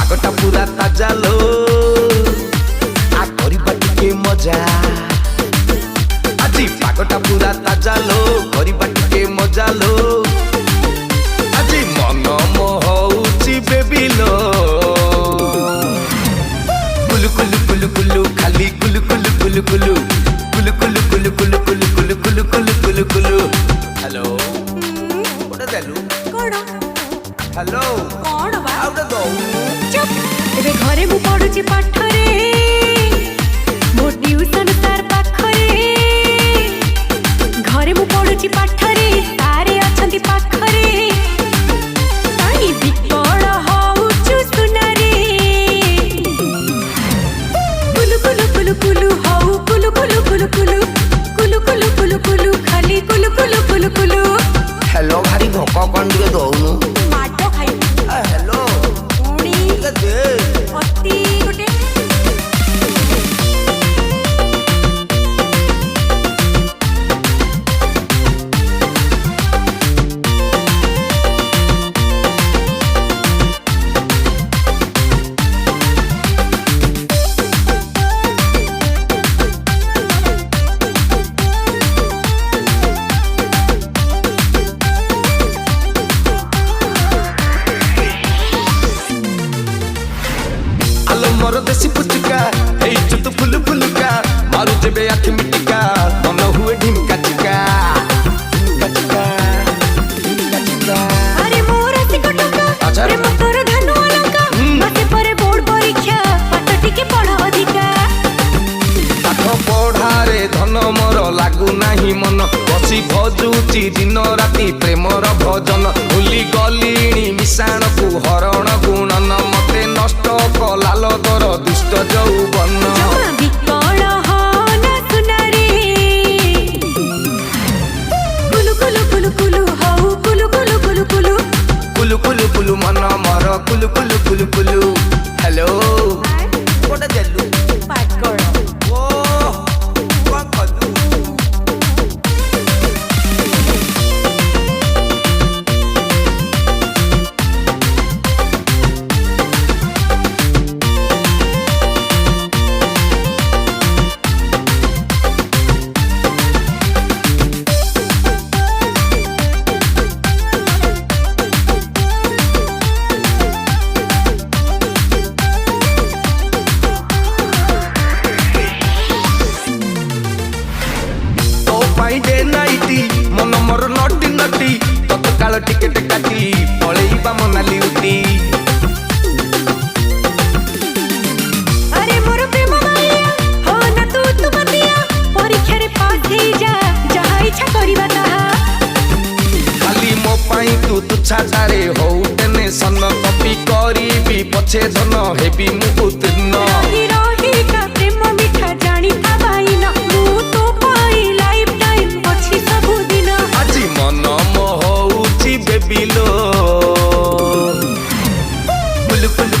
पागटा पूरा ताजा लो आ करिबा टिके मजा आजी पागटा पूरा ताजा लो करिबा टिके मजा लो आजी मन मोहउची बेबी लो कुलु कुलु कुलु कुलु खाली कुलु कुलु कुलु कुलु कुलु कुलु कुलु कुलु कुलु कुलु कुलु कुलु कुलु कुलु हेलो कोडा देलु कोण हेलो कोण बा आउडा दो चुप एबे घरे मु पढुची पाठ रे मो ट्यूशन सर पाखरे घरे मु पढुची पाठ रे तारे अछंती पाखरे ताई बिकळ होउचु सुनारे कुलु कुलु कुलु कुलु होउ कुलु कुलु कुलु कुलु कुलु कुलु कुलु कुलु खाली कुलु कुलु कुलु कुलु हेलो भारी भोक कोन दिके दोनु माटो खाई हेलो उणी दे अति गुटे मोर देसी पुचका ए चुत फुल फुलका मारू जेबे आखि मिटिका मन हुए ढिमका चिका अरे मोर सिकटका रे मोर धनु अलंका मते परे बोर्ड परीक्षा पाठ टिके पढ अधिका पाठ पढ़ारे धन मोर लागू नाही मन बसी भजुची दिन राति प्रेमर भजन भूली गलिणी मिशाण को हरण गुणन मते नष्ट कलाल दर दुष्ट यौवन जमा बिकळ हन सुनारे कुलु कुलु कुलु कुलु हौ कुलु कुलु कुलु कुलु कुलु कुलु कुलु मन मर कुलु कुलु कुलु कुलु हेलो कोटा देलु पाठ कर ओ कोन कदु डे नाइटी मन मोर नटी नटी तत्काल टिकेट काटी पळेइबा मनाली उटी अरे मोर प्रेम माया हो ना तू तू बतिया परीक्षा रे पास हे जा जहा इच्छा करिबा ताहा खाली मो पाई तू तुछाटारे हो टेंशन कपी करीबी पछे धन हेबी मु उत्तीर्ण रही रही का प्रेम मिठा जानी था भाई ना मु तो पाई लाइफ टाइम पछी सब दिन आजी मन मोहउची बेबी लो कुलु कुलु